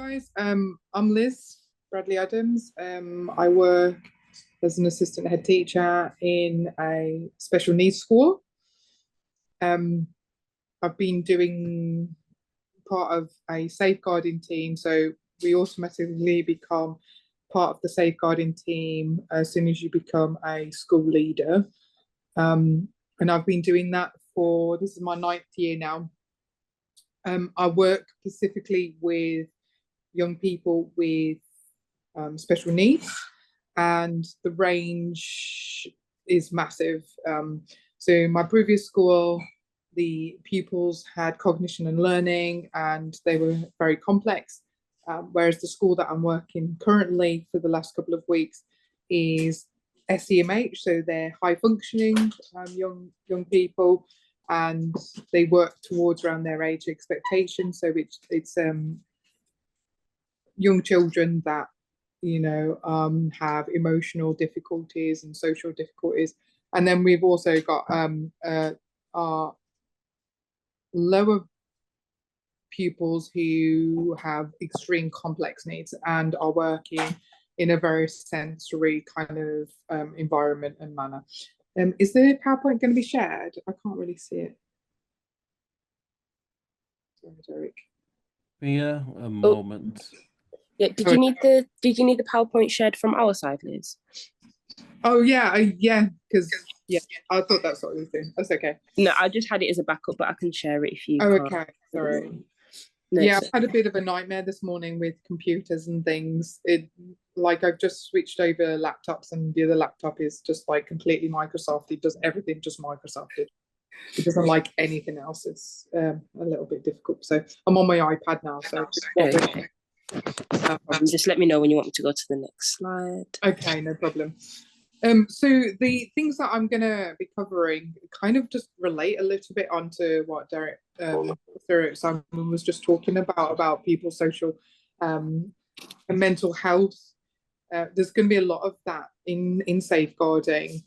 guys. I'm Liz Bradley Adams. I work as an assistant head teacher in a special needs school. Um, I've been doing part of a safeguarding team, so we automatically become part of the safeguarding team as soon as you become a school leader. And I've been doing that for this is my 9th year now. I work specifically with young people with special needs, and the range is massive. So my previous school, the pupils had cognition and learning, and they were very complex. Whereas the school that I'm working currently for the last couple of weeks is SEMH, so they're high functioning young people, and they work towards around their age expectation. So it's young children that have emotional difficulties and social difficulties. And then we've also got our lower pupils who have extreme complex needs and are working in a very sensory kind of environment and manner. Is the PowerPoint going to be shared? I can't really see it. Sorry, Derek. Yeah, a moment. Yeah, did you need the PowerPoint shared from our side, Liz? Oh yeah, because I thought that's what we were doing. That's okay. No, I just had it as a backup, but I can share it if you can't. Okay, sorry. No, yeah, I've had a bit of a nightmare this morning with computers and things. I've just switched over laptops, and the other laptop is just like completely Microsoft. It does everything just Microsoft. It doesn't like anything else. It's a little bit difficult. So I'm on my iPad now. So okay. Just let me know when you want me to go to the next slide. Okay, no problem. So the things that I'm going to be covering kind of just relate a little bit onto what Derek Simon was just talking about people's social and mental health. There's going to be a lot of that in safeguarding.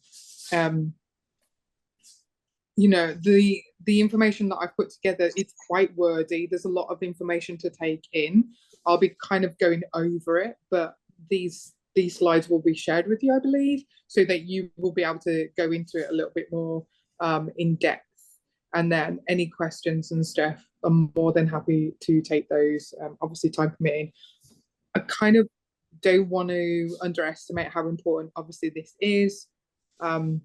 The information that I've put together, it's quite wordy. There's a lot of information to take in. I'll be kind of going over it, but these slides will be shared with you, I believe, so that you will be able to go into it a little bit more in depth. And then any questions and stuff, I'm more than happy to take those, obviously time permitting. I kind of don't want to underestimate how important obviously this is. And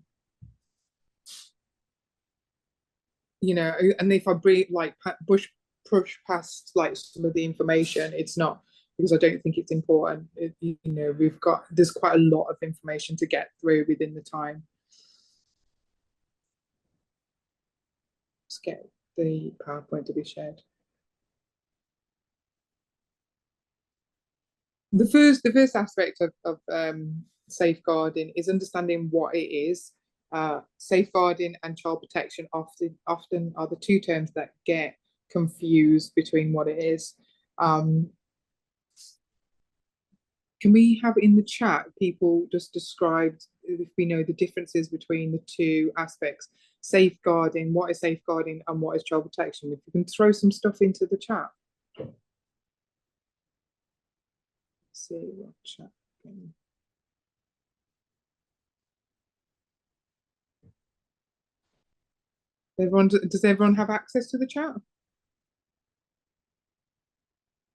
if I push past like some of the information, it's not because I don't think it's important. There's quite a lot of information to get through within the time. Let's get the PowerPoint to be shared. The first aspect of safeguarding is understanding what it is. Safeguarding and child protection often are the two terms that get confused between what it is. Can we have in the chat people just describe, if we know the differences between the two aspects? Safeguarding, what is safeguarding, and what is child protection? If you can throw some stuff into the chat. Let's see what chat. Does everyone have access to the chat?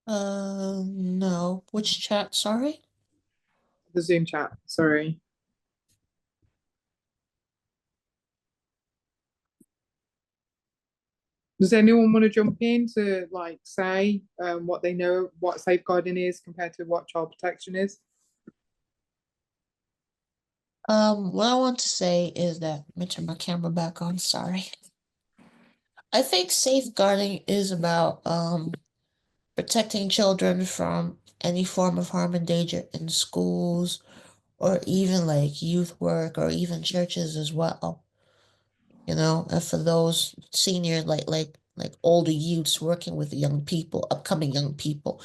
No. Which chat? Sorry. The Zoom chat. Sorry. Does anyone want to jump in to say what they know, what safeguarding is compared to what child protection is? What I want to say is that, let me turn my camera back on, sorry. I think safeguarding is about protecting children from any form of harm and danger in schools, or even like youth work, or even churches as well. And for those senior, like older youths working with young people, upcoming young people,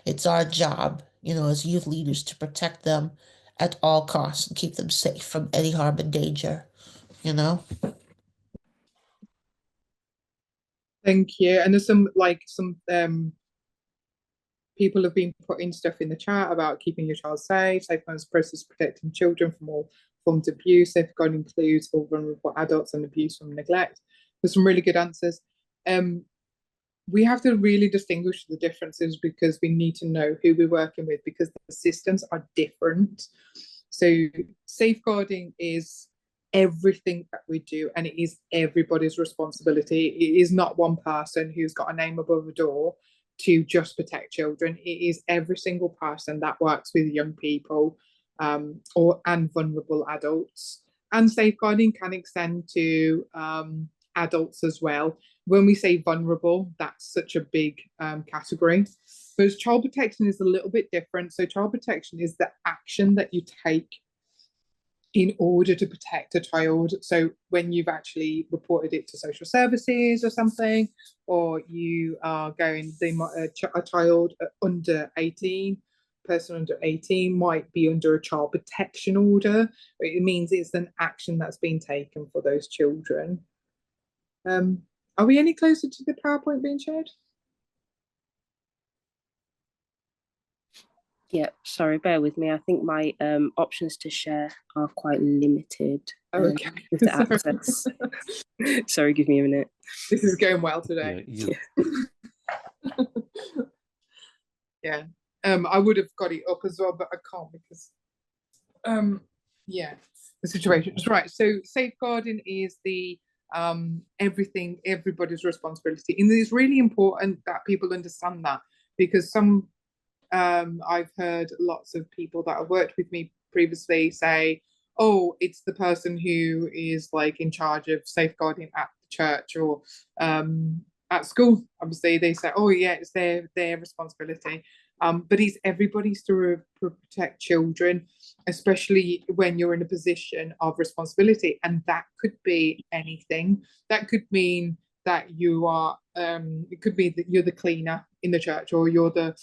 it's our job, as youth leaders, to protect them at all costs and keep them safe from any harm and danger. Thank you. And there's some people have been putting stuff in the chat about keeping your child safe, safeguarding process protecting children from all forms of abuse, safeguarding includes all vulnerable adults and abuse from neglect. There's some really good answers. We have to really distinguish the differences because we need to know who we're working with because the systems are different. So safeguarding is everything that we do, and it is everybody's responsibility. It is not one person who's got a name above a door to just protect children. It is every single person that works with young people and vulnerable adults. And safeguarding can extend to adults as well. When we say vulnerable, that's such a big category. But child protection is a little bit different. So child protection is the action that you take in order to protect a child. So when you've actually reported it to social services or something, or you are going, a child under 18, person under 18 might be under a child protection order. It means it's an action that's been taken for those children. Are we any closer to the PowerPoint being shared? Yeah, sorry, bear with me. I think my options to share are quite limited. Okay. With the access. Sorry, give me a minute. This is going well today. Yeah, Yeah. I would have got it up as well, but I can't because yeah, the situation is right. So safeguarding is the everybody's responsibility, and it's really important that people understand that because I've heard lots of people that have worked with me previously say, oh, it's the person who is like in charge of safeguarding at the church or at school. Obviously they say, oh yeah, it's their responsibility. But it's everybody's to protect children, especially when you're in a position of responsibility. And that could be anything. That could mean that you are, it could be that you're the cleaner in the church, or you're the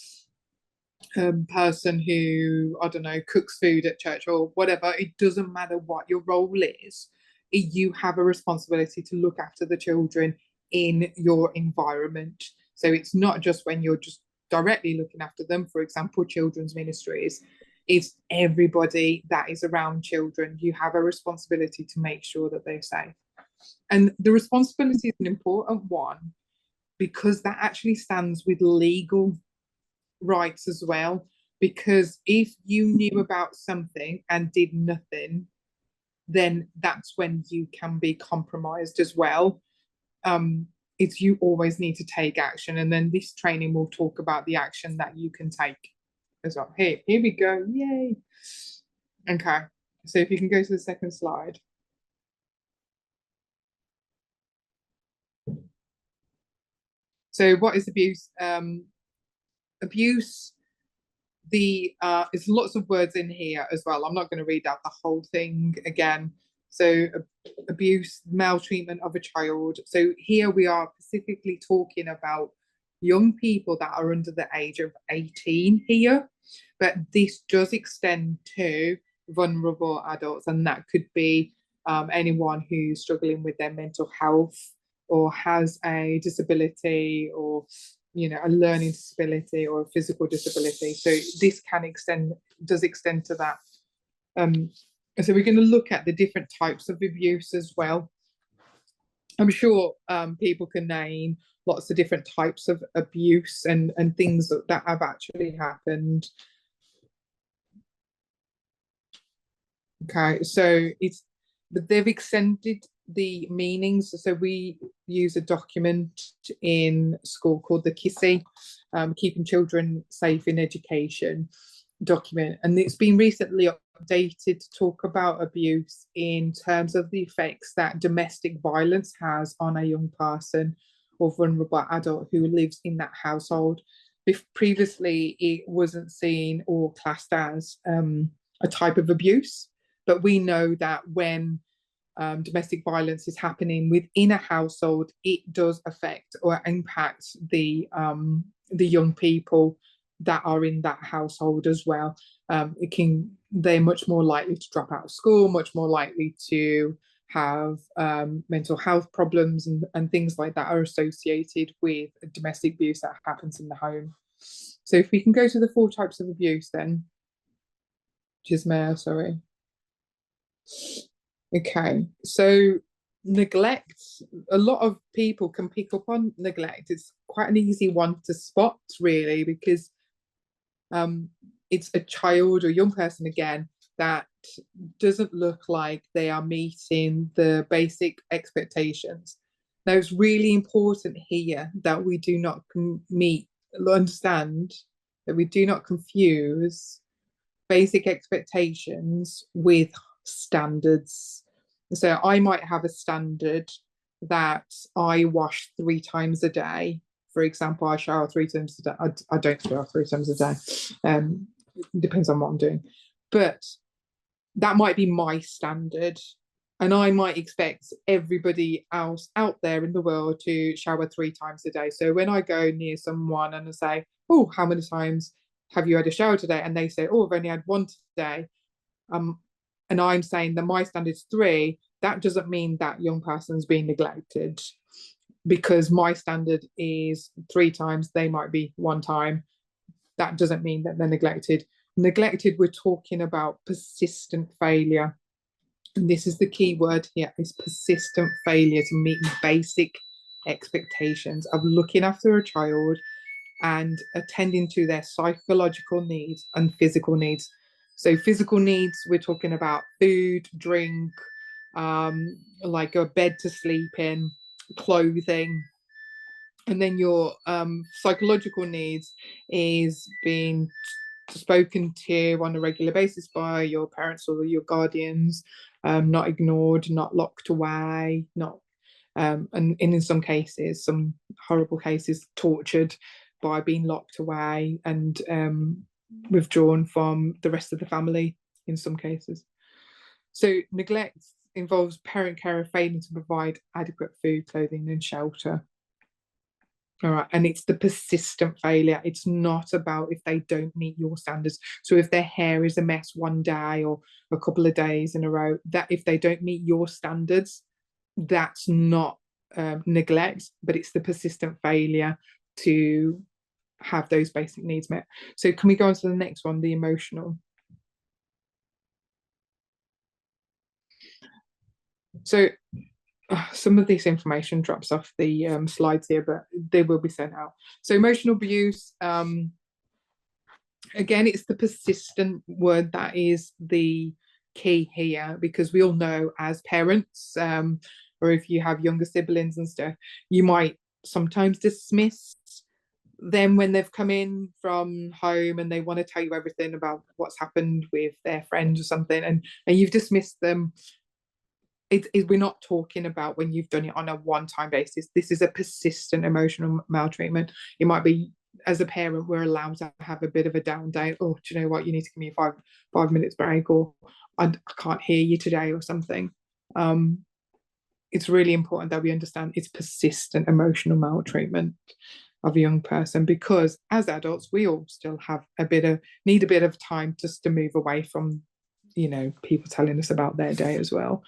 person who, I don't know, cooks food at church or whatever. It doesn't matter what your role is. You have a responsibility to look after the children in your environment. So it's not just when you're just directly looking after them, for example, children's ministries. It's everybody that is around children. You have a responsibility to make sure that they're safe. And the responsibility is an important one because that actually stands with legal rights as well, because if you knew about something and did nothing, then that's when you can be compromised as well. It's you always need to take action, and then this training will talk about the action that you can take as well. Here we go, yay. Okay, so if you can go to the second slide. So what is abuse? Abuse, there's lots of words in here as well. I'm not going to read out the whole thing again. So abuse, maltreatment of a child. So here we are specifically talking about young people that are under the age of 18 here, but this does extend to vulnerable adults, and that could be anyone who's struggling with their mental health or has a disability, or a learning disability or a physical disability. So this does extend to that. So we're going to look at the different types of abuse as well. I'm sure people can name lots of different types of abuse and things that have actually happened. Okay, so they've extended the meanings. So we use a document in school called the KISSE, Keeping Children Safe in Education document, and it's been recently updated to talk about abuse in terms of the effects that domestic violence has on a young person or vulnerable adult who lives in that household. If previously it wasn't seen or classed as a type of abuse, but we know that when domestic violence is happening within a household, it does affect or impact the young people that are in that household as well. They're much more likely to drop out of school, much more likely to have mental health problems and things like that are associated with domestic abuse that happens in the home. So if we can go to the 4 types of abuse then. Gismere, sorry. Okay, so neglect, a lot of people can pick up on neglect. It's quite an easy one to spot, really, because it's a child or young person, again, that doesn't look like they are meeting the basic expectations. Now, it's really important here that we do not understand that we do not confuse basic expectations with standards. So I might have a standard that I wash 3 times a day. For example, I shower 3 times a day. I don't shower 3 times a day. It depends on what I'm doing. But that might be my standard. And I might expect everybody else out there in the world to shower 3 times a day. So when I go near someone and I say, oh, how many times have you had a shower today? And they say, oh, I've only had 1 today. And I'm saying that my standard's 3, that doesn't mean that young person's being neglected, because my standard is 3 times, they might be 1 time. That doesn't mean that they're neglected. Neglected, we're talking about persistent failure. And this is the key word here, is persistent failure to meet basic expectations of looking after a child and attending to their psychological needs and physical needs. So physical needs, we're talking about food, drink, like a bed to sleep in, clothing. And then your psychological needs is being spoken to on a regular basis by your parents or your guardians, not ignored, not locked away, not and in some cases, some horrible cases, tortured by being locked away and withdrawn from the rest of the family in some cases. So neglect involves parent carer failing to provide adequate food, clothing and shelter. All right, and it's the persistent failure. It's not about if they don't meet your standards. So if their hair is a mess one day or a couple of days in a row, that if they don't meet your standards, that's not neglect, but it's the persistent failure to have those basic needs met. So can we go on to the next one, the emotional? So some of this information drops off the slides here, but they will be sent out. So emotional abuse, again, it's the persistent word that is the key here, because we all know as parents, or if you have younger siblings and stuff, you might sometimes dismiss them when they've come in from home and they want to tell you everything about what's happened with their friend or something, and you've dismissed them. We're not talking about when you've done it on a one-time basis. This is a persistent emotional maltreatment. It might be, as a parent, we're allowed to have a bit of a down day. Oh, do you know what? You need to give me a five minutes break, or I can't hear you today, or something. It's really important that we understand it's persistent emotional maltreatment of a young person, because as adults, we all still have need a bit of time just to move away from, people telling us about their day as well.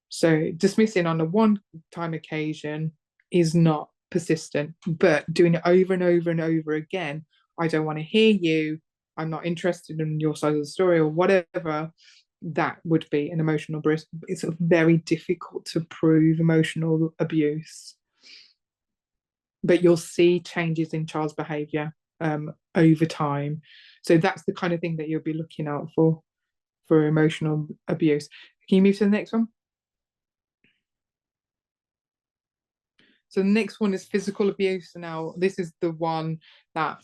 So dismissing on a one-time occasion is not persistent, but doing it over and over and over again, I don't want to hear you, I'm not interested in your side of the story, or whatever, that would be an emotional abuse. It's very difficult to prove emotional abuse, but you'll see changes in child's behaviour over time. So that's the kind of thing that you'll be looking out for emotional abuse. Can you move to the next one? So the next one is physical abuse. Now, this is the one that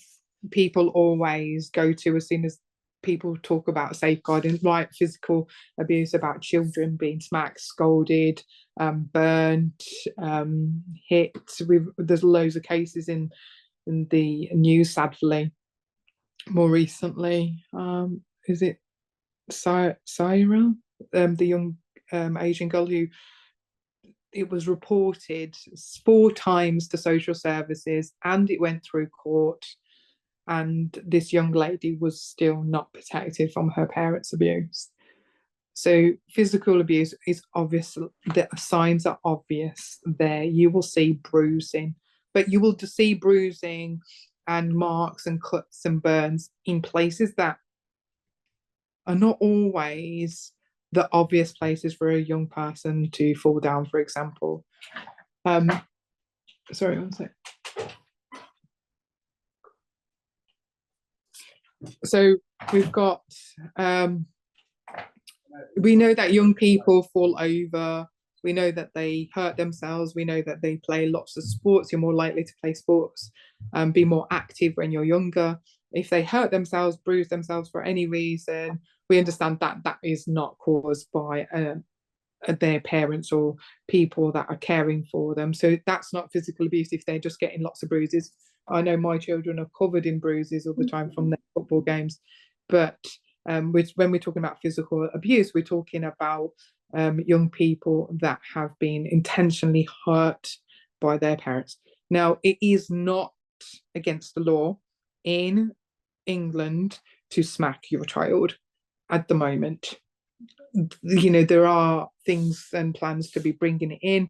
people always go to as soon as people talk about safeguarding, like physical abuse, about children being smacked, scolded, burnt, hit. There's loads of cases in the news, sadly. More recently, is it Syra, the young Asian girl who, it was reported 4 times to social services and it went through court, and this young lady was still not protected from her parents' abuse. So physical abuse is obvious, the signs are obvious there. You will see bruising, but you will see bruising and marks and cuts and burns in places that are not always the obvious places for a young person to fall down, for example. Sorry, one sec. So we've got, we know that young people fall over. We know that they hurt themselves. We know that they play lots of sports. You're more likely to play sports, be more active when you're younger. If they hurt themselves, bruise themselves for any reason, we understand that that is not caused by their parents or people that are caring for them. So that's not physical abuse if they're just getting lots of bruises. I know my children are covered in bruises all the time from their football games, but when we're talking about physical abuse, we're talking about young people that have been intentionally hurt by their parents. Now, it is not against the law in England to smack your child at the moment. You know, there are things and plans to be bringing it in.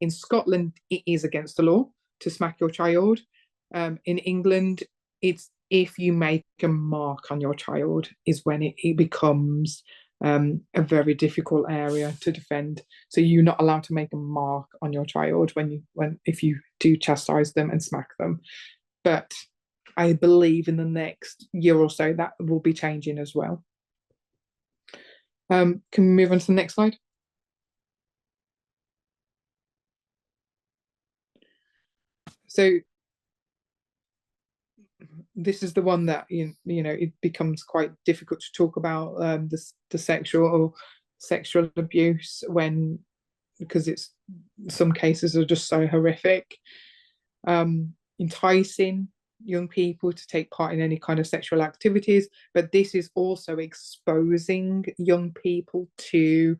In Scotland, it is against the law to smack your child. In England, it's if you make a mark on your child is when it becomes a very difficult area to defend. So you're not allowed to make a mark on your child if you do chastise them and smack them. But I believe in the next year or so that will be changing as well. Can we move on to the next slide? So this is the one that you know it becomes quite difficult to talk about the sexual abuse because it's some cases are just so horrific. Enticing young people to take part in any kind of sexual activities, but this is also exposing young people to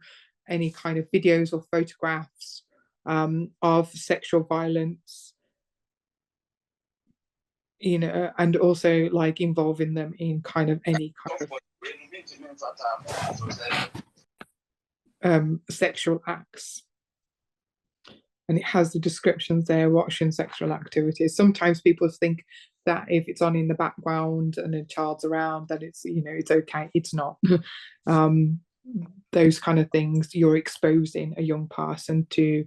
any kind of videos or photographs of sexual violence, you know, and also like involving them in kind of any kind of sexual acts. And it has the descriptions there, watching sexual activities. Sometimes people think that if it's on in the background and a child's around, that it's, you know, it's okay. It's not. Those kind of things, you're exposing a young person to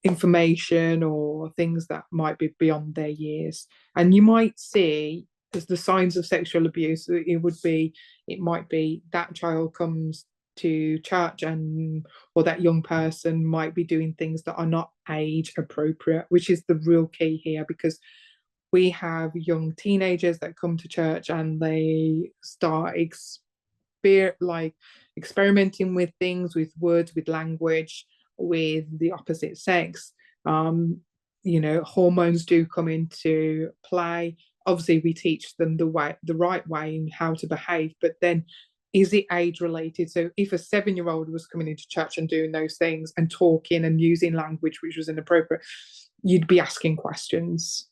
information or things that might be beyond their years. And you might see as the signs of sexual abuse, it might be that child comes to church or that young person might be doing things that are not age appropriate, which is the real key here, because we have young teenagers that come to church and they start experimenting with things, with words, with language, with the opposite sex. You know, hormones do come into play. Obviously, we teach them the right way and how to behave, but then is it age related? So if a 7-year-old was coming into church and doing those things and talking and using language which was inappropriate, you'd be asking questions.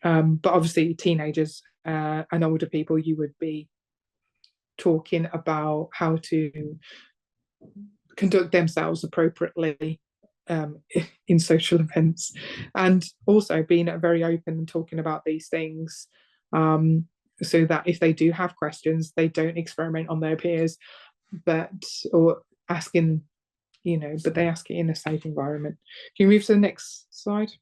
But obviously teenagers and older people, you would be talking about how to conduct themselves appropriately in social events, and also being very open and talking about these things, so that if they do have questions, they don't experiment on their peers, but asking, you know, but they ask it in a safe environment. Can you move to the next slide?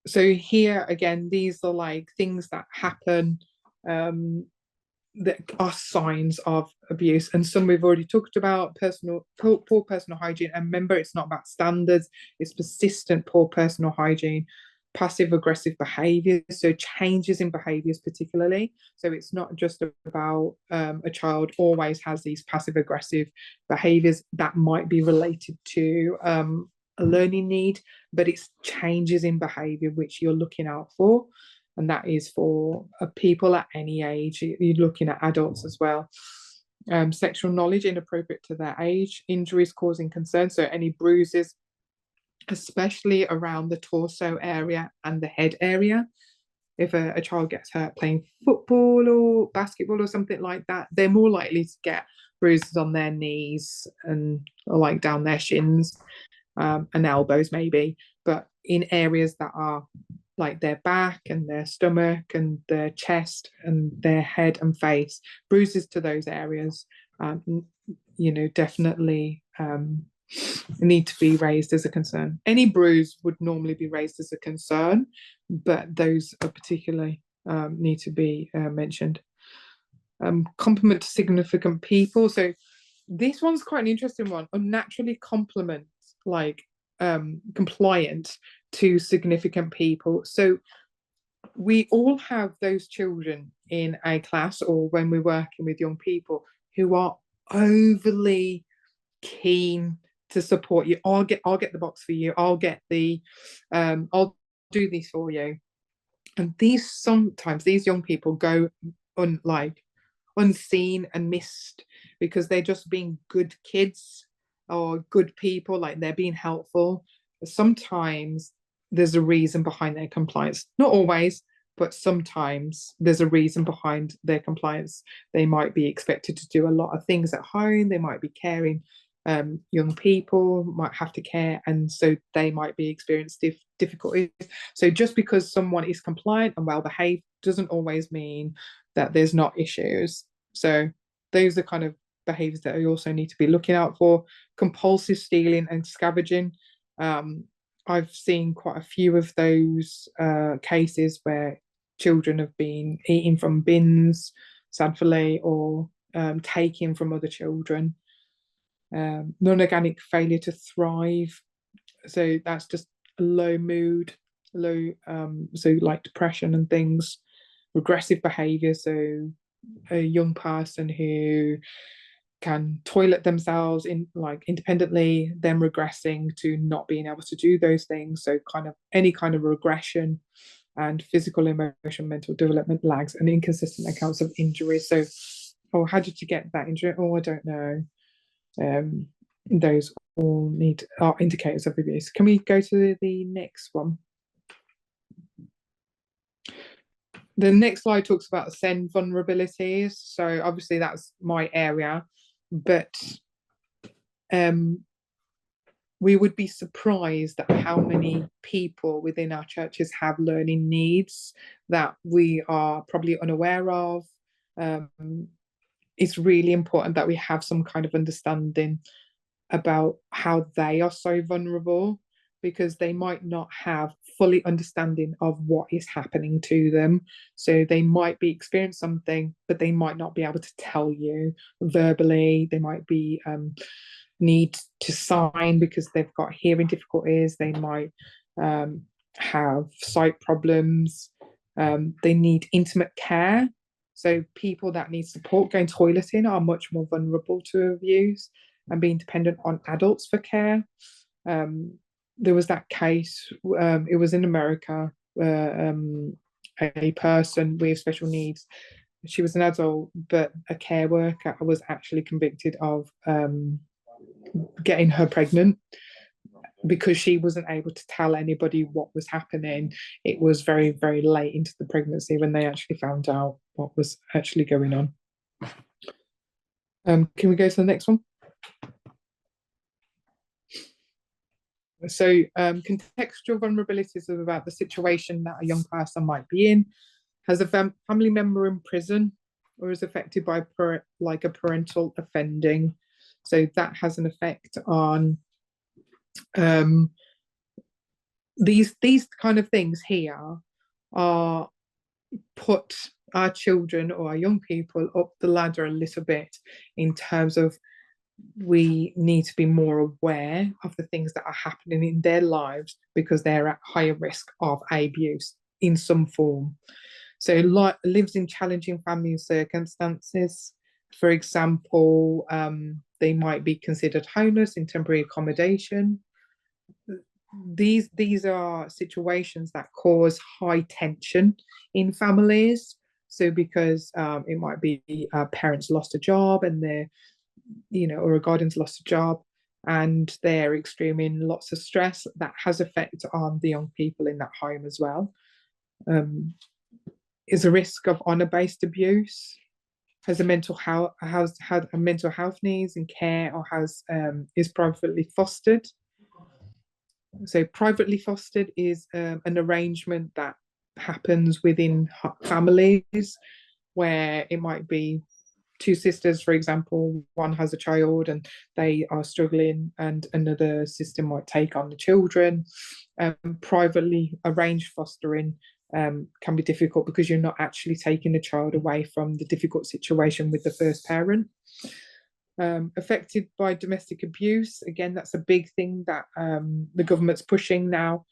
So here again, these are like things that happen that are signs of abuse, and some we've already talked about: poor personal hygiene. And remember, it's not about standards, it's persistent poor personal hygiene, passive aggressive behaviors, so changes in behaviors particularly. So it's not just about a child always has these passive aggressive behaviors that might be related to a learning need, but it's changes in behavior which you're looking out for. And that is for people at any age. You're looking at adults as well. Sexual knowledge inappropriate to their age, injuries causing concern, so any bruises, especially around the torso area and the head area. if a child gets hurt playing football or basketball or something like that, they're more likely to get bruises on their knees and or like down their shins, and elbows maybe. But in areas that are like their back and their stomach and their chest and their head and face, bruises to those areas, definitely need to be raised as a concern. Any bruise would normally be raised as a concern, but those are particularly need to be mentioned. Compliment to significant people. So this one's quite an interesting one. Unnaturally compliment, like compliant to significant people. So we all have those children in a class or when we're working with young people who are overly keen to support you. I'll get the box for you. I'll get the I'll do this for you. And sometimes these young people go unseen and missed because they're just being good kids or good people, like they're being helpful. Sometimes there's a reason behind their compliance. Not always, but sometimes there's a reason behind their compliance. They might be expected to do a lot of things at home. They might be caring. Young people might have to care, and so they might be experiencing difficulties. So just because someone is compliant and well behaved doesn't always mean that there's not issues. So those are kind of behaviors that I also need to be looking out for. Compulsive stealing and scavenging. I've seen quite a few of those cases where children have been eating from bins, sadly, or taking from other children. Non-organic failure to thrive. So that's just low mood, so like depression and things. Regressive behavior, so a young person who can toilet themselves in like independently, then regressing to not being able to do those things. So kind of any kind of regression, and physical, emotional, mental development lags and inconsistent accounts of injuries. So, oh, how did you get that injury? Oh, I don't know. Those all are indicators of abuse. Can we go to the next one? The next slide talks about SEND vulnerabilities. So obviously that's my area, but we would be surprised at how many people within our churches have learning needs that we are probably unaware of. It's really important that we have some kind of understanding about how they are so vulnerable, because they might not have fully understanding of what is happening to them. So they might be experiencing something, but they might not be able to tell you verbally. They might be need to sign because they've got hearing difficulties. They might have sight problems. They need intimate care. So people that need support going toileting are much more vulnerable to abuse and being dependent on adults for care. There was that case, it was in America, where a person with special needs, she was an adult, but a care worker was actually convicted of getting her pregnant because she wasn't able to tell anybody what was happening. It was very, very late into the pregnancy when they actually found out what was actually going on. Can we go to the next one? So contextual vulnerabilities are about the situation that a young person might be in. Has a family member in prison or is affected by like a parental offending. So that has an effect on these kind of things here are put our children or our young people up the ladder a little bit in terms of we need to be more aware of the things that are happening in their lives because they're at higher risk of abuse in some form. So lives in challenging family circumstances. For example, they might be considered homeless in temporary accommodation. These are situations that cause high tension in families. So because it might be parents lost a job and they're, or a guardian's lost a job and they're experiencing lots of stress, that has effect on the young people in that home as well. is a risk of honour-based abuse, has a mental health, has had a mental health needs and care, or has is privately fostered. So privately fostered is an arrangement that happens within families, where it might be two sisters, for example, one has a child and they are struggling, and another sister might take on the children. Privately arranged fostering can be difficult because you're not actually taking the child away from the difficult situation with the first parent. Affected by domestic abuse, again, that's a big thing that the government's pushing now,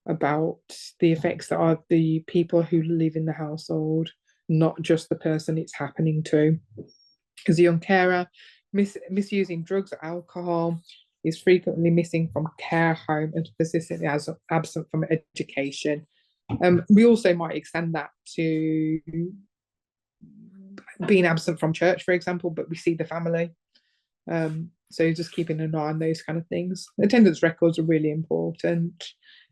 about the effects that are the people who live in the household, not just the person it's happening to. As a young carer, misusing drugs or alcohol, is frequently missing from care home and persistently absent from education. We also might extend that to being absent from church, for example, but we see the family. So just keeping an eye on those kind of things. Attendance records are really important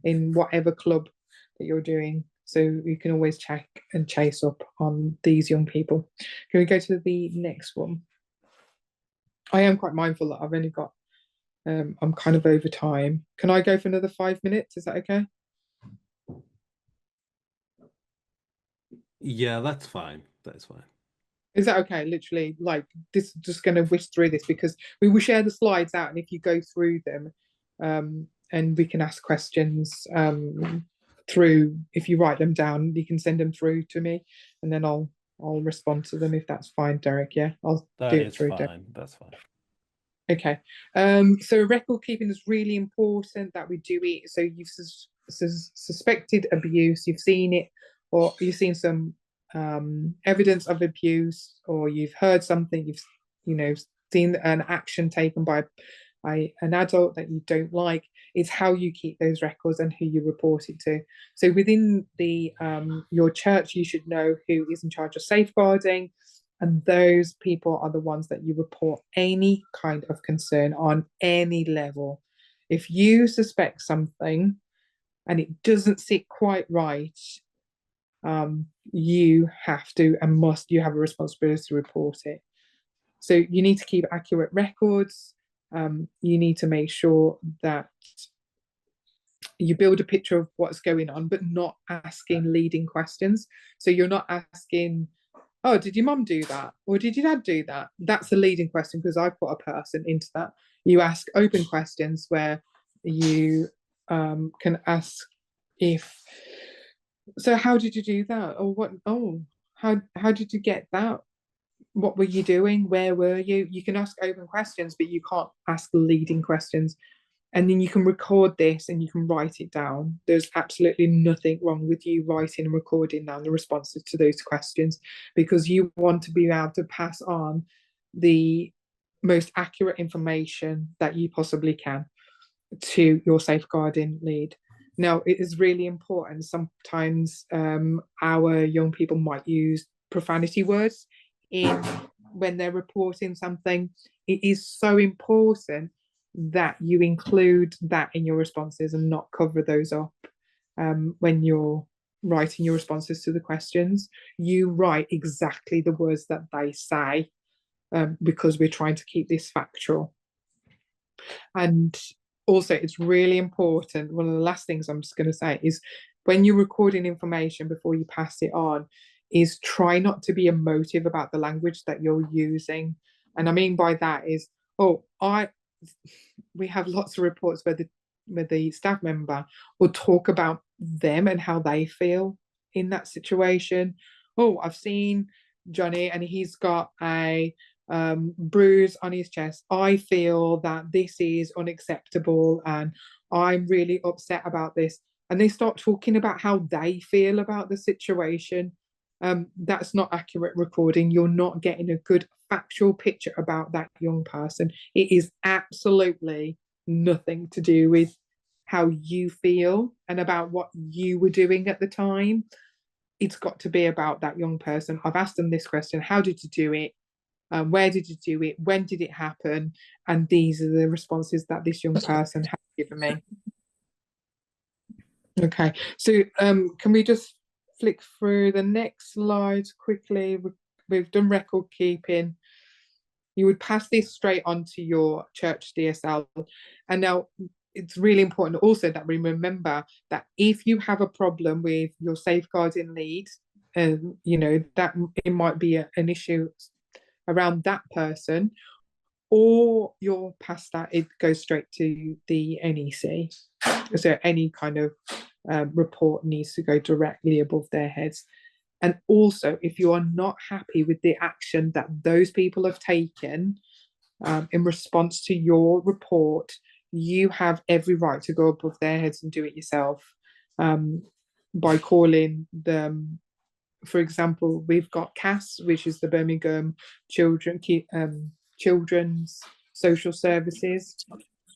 in whatever club that you're doing, so you can always check and chase up on these young people. Can we go to the next one? I am quite mindful that I've only got, I'm kind of over time. Can I go for another 5 minutes? Is that okay? Yeah, that's fine. That's fine. Is that okay? Literally, like, this, just going to whisk through this because we will share the slides out, and if you go through them, and we can ask questions through, if you write them down, you can send them through to me, and then I'll respond to them if that's fine, Derek. Yeah, I'll That do it is through fine. Derek. That's fine. Okay. So record keeping is really important that we do it. So you've suspected abuse, you've seen it, or you've seen some evidence of abuse, or you've heard something, you've seen an action taken by an adult that you don't like. It's how you keep those records and who you report it to. So within the your church, you should know who is in charge of safeguarding, and those people are the ones that you report any kind of concern on any level. If you suspect something and it doesn't sit quite right, you have to and must, you have a responsibility to report it. So you need to keep accurate records. You need to make sure that you build a picture of what's going on, but not asking leading questions. So you're not asking, oh, did your mum do that? Or did your dad do that? That's a leading question because I put a person into that. You ask open questions where you can ask if, so how did you do that? Or what, oh, how did you get that? What were you doing? Where were you? You can ask open questions, but you can't ask leading questions. And then you can record this and you can write it down. There's absolutely nothing wrong with you writing and recording down the responses to those questions, because you want to be able to pass on the most accurate information that you possibly can to your safeguarding lead. Now, it is really important. Sometimes our young people might use profanity words when they're reporting something. It is so important that you include that in your responses and not cover those up. When you're writing your responses to the questions, you write exactly the words that they say, because we're trying to keep this factual. And also, it's really important, one of the last things I'm just going to say is, when you're recording information before you pass it on, is try not to be emotive about the language that you're using. And I mean by that is, we have lots of reports where the staff member will talk about them and how they feel in that situation. Oh, I've seen Johnny and he's got a bruise on his chest. I feel that this is unacceptable and I'm really upset about this. And they start talking about how they feel about the situation. That's not accurate recording. You're not getting a good factual picture about that young person. It is absolutely nothing to do with how you feel and about what you were doing at the time. It's got to be about that young person. I've asked them this question: how did you do it? Where did you do it? When did it happen? And these are the responses that this young person has given me. Okay, so can we just flick through the next slide quickly. We've done record keeping. You would pass this straight on to your church DSL. And now it's really important also that we remember that if you have a problem with your safeguarding lead, you know, that it might be an issue around that person, or you're past that, it goes straight to the NEC. So any kind of report needs to go directly above their heads. And also, if you are not happy with the action that those people have taken in response to your report, you have every right to go above their heads and do it yourself by calling them. For example, we've got CAS, which is the Birmingham Children's Social Services.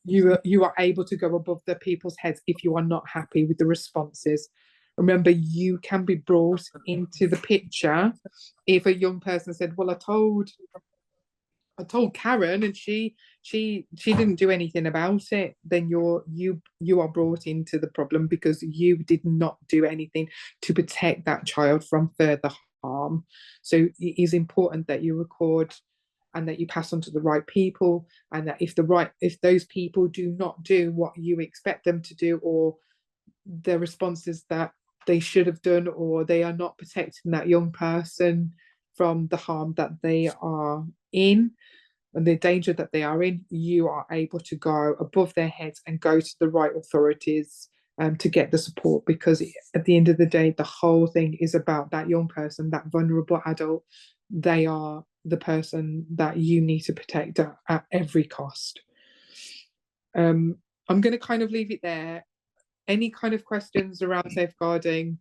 You are able to go above the people's heads if you are not happy with the responses. Remember, you can be brought into the picture if a young person said, well, I told Karen and she didn't do anything about it. Then you are brought into the problem because you did not do anything to protect that child from further harm. So it is important that you record and that you pass on to the right people, and that if those people do not do what you expect them to do, or the responses that they should have done, or they are not protecting that young person from the harm that they are in and the danger that they are in, you are able to go above their heads and go to the right authorities to get the support, because at the end of the day, the whole thing is about that young person, that vulnerable adult. They are the person that you need to protect at every cost. I'm going to kind of leave it there. Any kind of questions around safeguarding,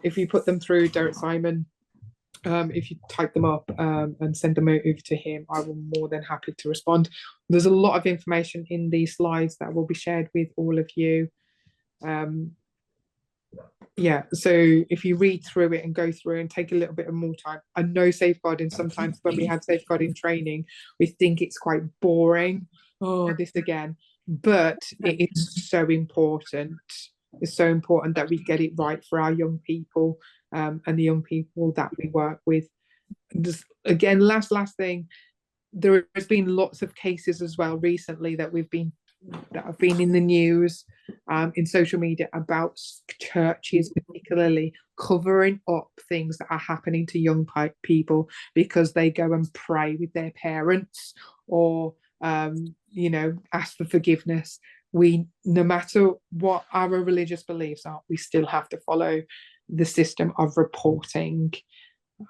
if you put them through Derek Simon, if you type them up and send them over to him, I will more than happy to respond. There's a lot of information in these slides that will be shared with all of you. Yeah, so if you read through it and go through and take a little bit of more time. I know safeguarding, sometimes when we have safeguarding training, we think it's quite boring. Oh, this again. But it is so important. It's so important that we get it right for our young people and the young people that we work with. Just again, last thing, there has been lots of cases as well recently that have been in the news, in social media, about churches particularly covering up things that are happening to young people because they go and pray with their parents, or you know, ask for forgiveness. No matter what our religious beliefs are, we still have to follow the system of reporting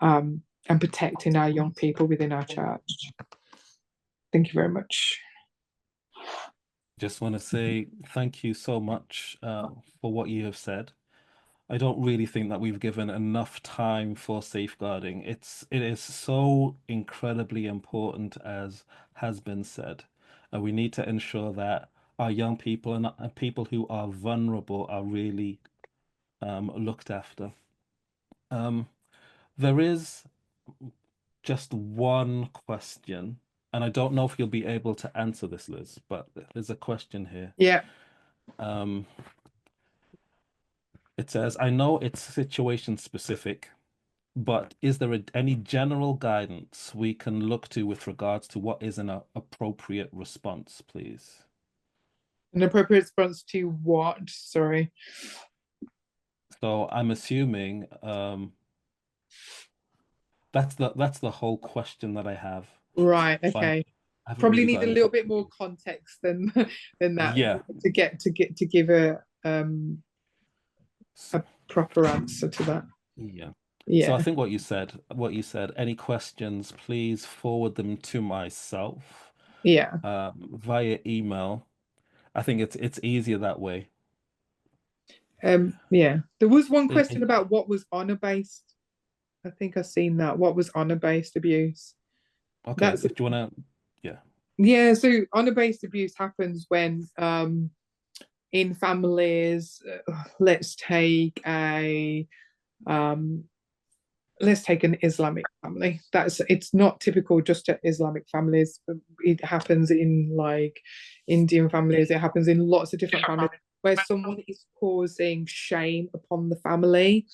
and protecting our young people within our church. Thank you very much. Just want to say thank you so much for what you have said. I don't really think that we've given enough time for safeguarding. It is so incredibly important, as has been said. We need to ensure that our young people and people who are vulnerable are really looked after. There is just one question, and I don't know if you'll be able to answer this, Liz, but there's a question here. Yeah. It says, I know it's situation specific, but is there any general guidance we can look to with regards to what is an appropriate response, please? An appropriate response to what? Sorry. So I'm assuming that's the whole question that I have. Right. Okay. I haven't Probably really need got a any- little bit more context than that. Yeah. To give a proper answer to that. Yeah. Yeah. So I think what you said, any questions, please forward them to myself. Yeah. Via email. I think it's easier that way. Yeah. There was one question about what was honor-based. I think I've seen that. What was honor-based abuse? Okay. Do you wanna? Yeah. Yeah. So honor-based abuse happens when in families, let's take an Islamic family. It's not typical just to Islamic families. It happens in like Indian families. It happens in lots of different families. where someone is causing shame upon the family.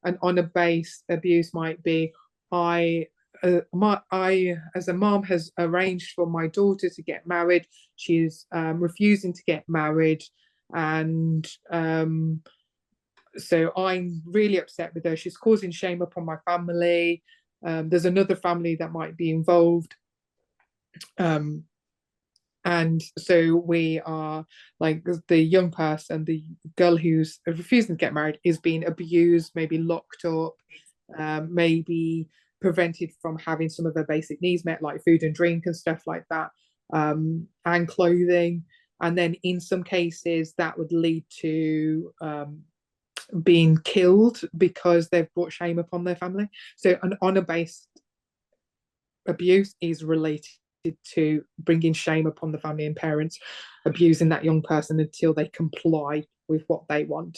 And honor-based abuse might be, I as a mom has arranged for my daughter to get married. She's refusing to get married, and so I'm really upset with her. She's causing shame upon my family. There's another family that might be involved. And so we are like, the young person, the girl who's refusing to get married, is being abused, maybe locked up, maybe prevented from having some of her basic needs met, like food and drink and stuff like that, and clothing. And then in some cases that would lead to being killed because they've brought shame upon their family. So an honor-based abuse is related to bringing shame upon the family and parents abusing that young person until they comply with what they want.